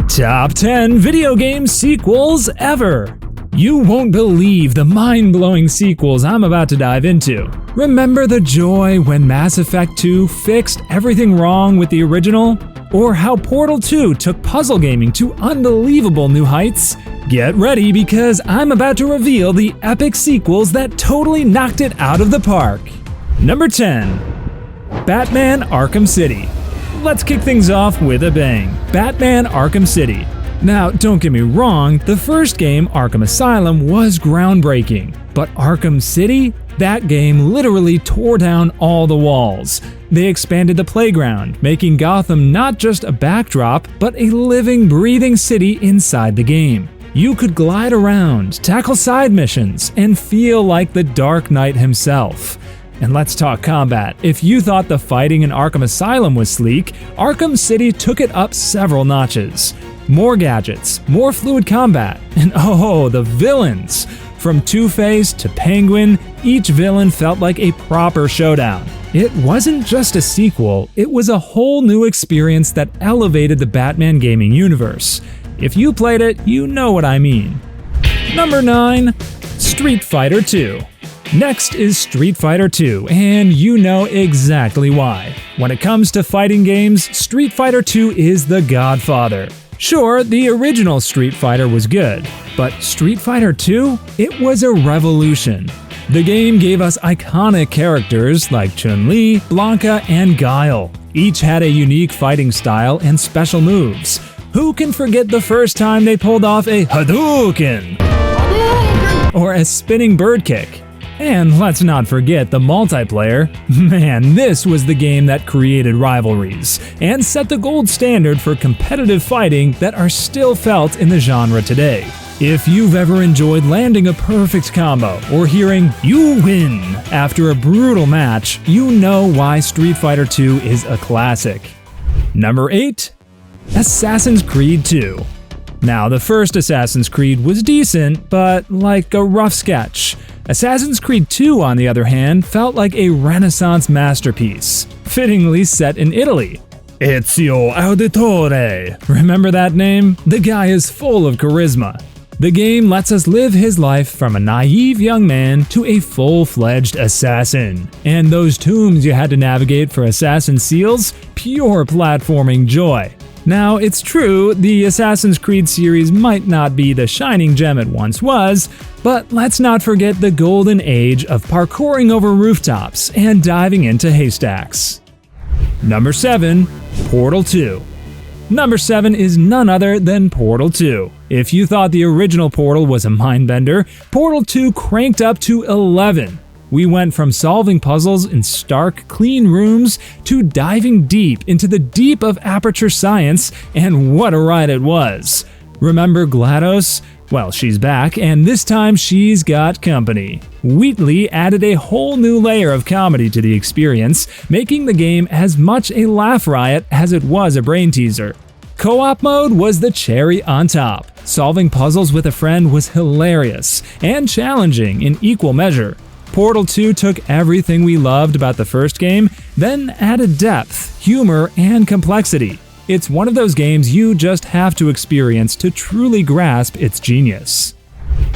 Top 10 video game sequels ever. You won't believe the mind-blowing sequels I'm about to dive into. Remember the joy when Mass Effect 2 fixed everything wrong with the original? Or how Portal 2 took puzzle gaming to unbelievable new heights? Get ready because I'm about to reveal the epic sequels that totally knocked it out of the park. Number 10. Batman Arkham City. Let's kick things off with a bang. Batman Arkham City. Now, don't get me wrong, the first game, Arkham Asylum, was groundbreaking. But Arkham City? That game literally tore down all the walls. They expanded the playground, making Gotham not just a backdrop, but a living, breathing city inside the game. You could glide around, tackle side missions, and feel like the Dark Knight himself. And let's talk combat. If you thought the fighting in Arkham Asylum was sleek, Arkham City took it up several notches. More gadgets, more fluid combat, and oh, the villains! From Two-Face to Penguin, each villain felt like a proper showdown. It wasn't just a sequel, it was a whole new experience that elevated the Batman gaming universe. If you played it, you know what I mean. Number 9. Street Fighter 2. Next is Street Fighter 2, and you know exactly why. When it comes to fighting games, Street Fighter 2 is the godfather. Sure, the original Street Fighter was good, but Street Fighter 2? It was a revolution. The game gave us iconic characters like Chun-Li, Blanka, and Guile. Each had a unique fighting style and special moves. Who can forget the first time they pulled off a Hadouken? Or a spinning bird kick? And let's not forget the multiplayer. Man, this was the game that created rivalries and set the gold standard for competitive fighting that are still felt in the genre today. If you've ever enjoyed landing a perfect combo or hearing "you win" after a brutal match, you know why Street Fighter 2 is a classic. Number 8. Assassin's Creed 2. Now, the first Assassin's Creed was decent, but like a rough sketch. Assassin's Creed 2, on the other hand, felt like a Renaissance masterpiece, fittingly set in Italy. Ezio Auditore. Remember that name? The guy is full of charisma. The game lets us live his life from a naive young man to a full-fledged assassin. And those tombs you had to navigate for assassin seals? Pure platforming joy. Now, it's true, the Assassin's Creed series might not be the shining gem it once was, but let's not forget the golden age of parkouring over rooftops and diving into haystacks. Number 7. Portal 2. Number 7 is none other than Portal 2. If you thought the original Portal was a mindbender, Portal 2 cranked up to 11. We went from solving puzzles in stark, clean rooms to diving deep into the deep of aperture science, and what a ride it was. Remember GLaDOS? Well, she's back, and this time she's got company. Wheatley added a whole new layer of comedy to the experience, making the game as much a laugh riot as it was a brain teaser. Co-op mode was the cherry on top. Solving puzzles with a friend was hilarious and challenging in equal measure. Portal 2 took everything we loved about the first game, then added depth, humor, and complexity. It's one of those games you just have to experience to truly grasp its genius.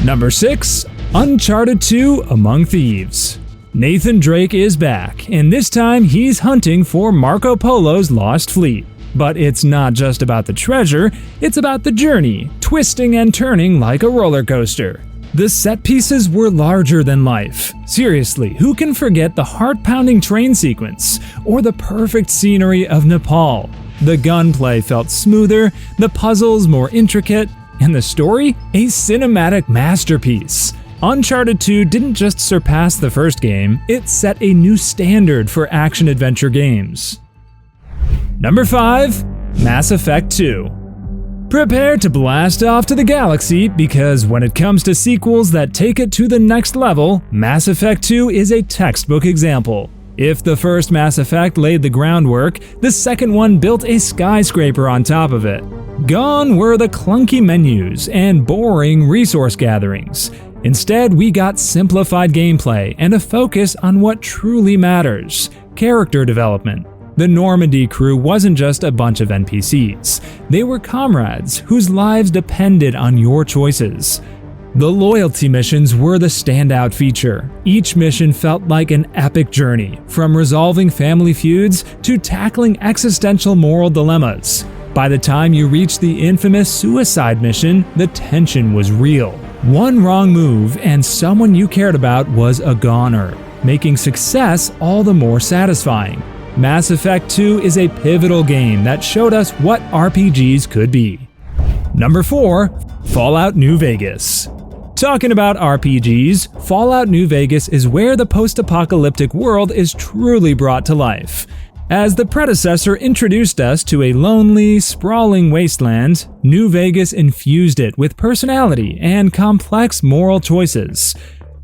Number 6. Uncharted 2: Among Thieves. Nathan Drake is back, and this time he's hunting for Marco Polo's lost fleet. But it's not just about the treasure, it's about the journey, twisting and turning like a roller coaster. The set pieces were larger than life. Seriously, who can forget the heart-pounding train sequence or the perfect scenery of Nepal? The gunplay felt smoother, the puzzles more intricate, and the story? A cinematic masterpiece. Uncharted 2 didn't just surpass the first game, it set a new standard for action-adventure games. Number 5. Mass Effect 2. Prepare to blast off to the galaxy because when it comes to sequels that take it to the next level, Mass Effect 2 is a textbook example. If the first Mass Effect laid the groundwork, the second one built a skyscraper on top of it. Gone were the clunky menus and boring resource gatherings. Instead, we got simplified gameplay and a focus on what truly matters: character development. The Normandy crew wasn't just a bunch of NPCs. They were comrades whose lives depended on your choices. The loyalty missions were the standout feature. Each mission felt like an epic journey, from resolving family feuds to tackling existential moral dilemmas. By the time you reached the infamous suicide mission, the tension was real. One wrong move and someone you cared about was a goner, making success all the more satisfying. Mass Effect 2 is a pivotal game that showed us what RPGs could be. Number 4. Fallout New Vegas. Talking about RPGs, Fallout New Vegas is where the post-apocalyptic world is truly brought to life. As the predecessor introduced us to a lonely, sprawling wasteland, New Vegas infused it with personality and complex moral choices.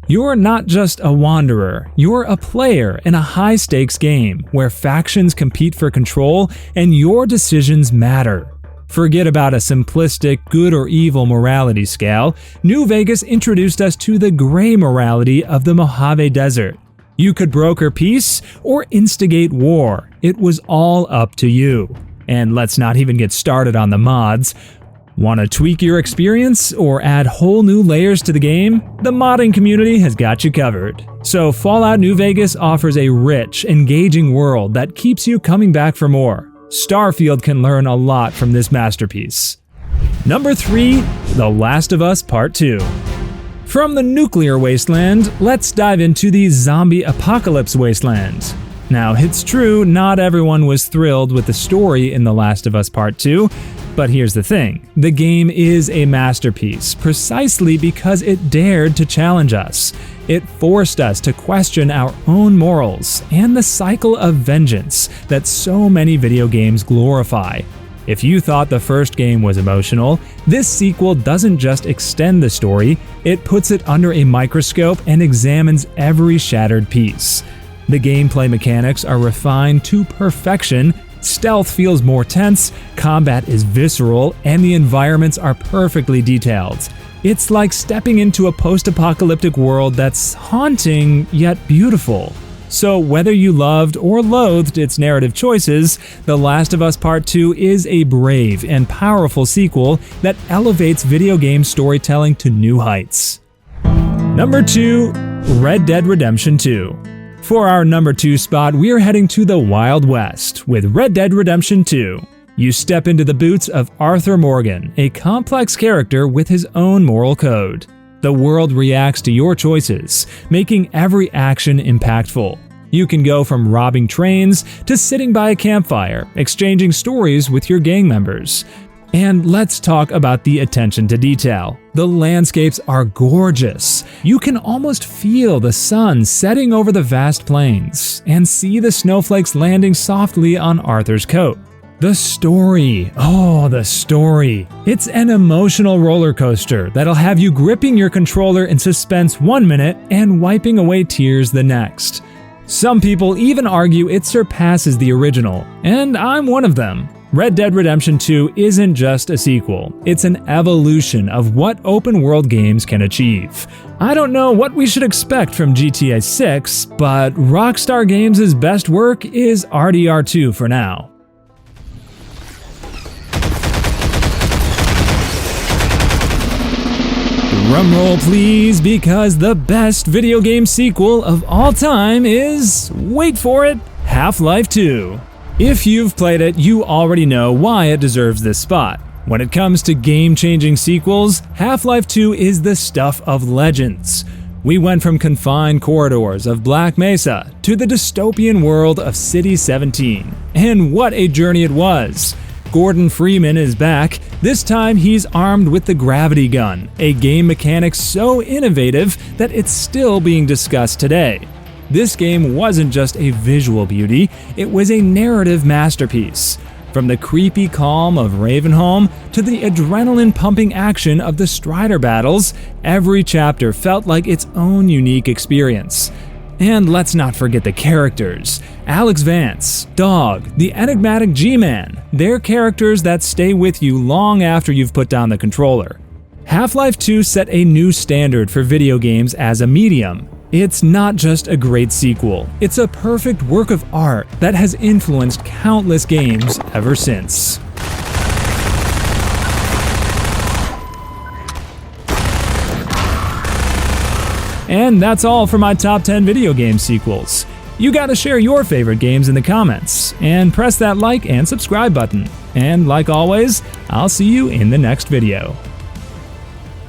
You're not just a wanderer, you're a player in a high-stakes game where factions compete for control and your decisions matter. Forget about a simplistic good or evil morality scale. New Vegas introduced us to the gray morality of the Mojave Desert. You could broker peace or instigate war. It was all up to you. And let's not even get started on the mods. Want to tweak your experience or add whole new layers to the game? The modding community has got you covered. So Fallout New Vegas offers a rich, engaging world that keeps you coming back for more. Starfield can learn a lot from this masterpiece. Number 3. The Last of Us Part 2. From the nuclear wasteland, let's dive into the zombie apocalypse wasteland. Now, it's true, not everyone was thrilled with the story in The Last of Us Part 2, but here's the thing. The game is a masterpiece precisely because it dared to challenge us. It forced us to question our own morals and the cycle of vengeance that so many video games glorify. If you thought the first game was emotional, this sequel doesn't just extend the story, it puts it under a microscope and examines every shattered piece. The gameplay mechanics are refined to perfection, stealth feels more tense, combat is visceral, and the environments are perfectly detailed. It's like stepping into a post-apocalyptic world that's haunting yet beautiful. So whether you loved or loathed its narrative choices, The Last of Us Part 2 is a brave and powerful sequel that elevates video game storytelling to new heights. Number 2. Red Dead Redemption 2. For our number 2 spot, we're heading to the Wild West with Red Dead Redemption 2. You step into the boots of Arthur Morgan, a complex character with his own moral code. The world reacts to your choices, making every action impactful. You can go from robbing trains to sitting by a campfire, exchanging stories with your gang members. And let's talk about the attention to detail. The landscapes are gorgeous. You can almost feel the sun setting over the vast plains and see the snowflakes landing softly on Arthur's coat. The story. Oh, the story. It's an emotional roller coaster that'll have you gripping your controller in suspense 1 minute and wiping away tears the next. Some people even argue it surpasses the original, and I'm one of them. Red Dead Redemption 2 isn't just a sequel, it's an evolution of what open-world games can achieve. I don't know what we should expect from GTA 6, but Rockstar Games' best work is RDR2 for now. Drumroll please, because the best video game sequel of all time is, wait for it, Half-Life 2. If you've played it, you already know why it deserves this spot. When it comes to game-changing sequels, Half-Life 2 is the stuff of legends. We went from confined corridors of Black Mesa to the dystopian world of City 17. And what a journey it was! Gordon Freeman is back. This time he's armed with the gravity gun, a game mechanic so innovative that it's still being discussed today. This game wasn't just a visual beauty, it was a narrative masterpiece. From the creepy calm of Ravenholm to the adrenaline-pumping action of the Strider battles, every chapter felt like its own unique experience. And let's not forget the characters. Alex Vance, Dog, the enigmatic G-Man. They're characters that stay with you long after you've put down the controller. Half-Life 2 set a new standard for video games as a medium. It's not just a great sequel, it's a perfect work of art that has influenced countless games ever since. And that's all for my top 10 video game sequels. You gotta share your favorite games in the comments, and press that like and subscribe button. And like always, I'll see you in the next video.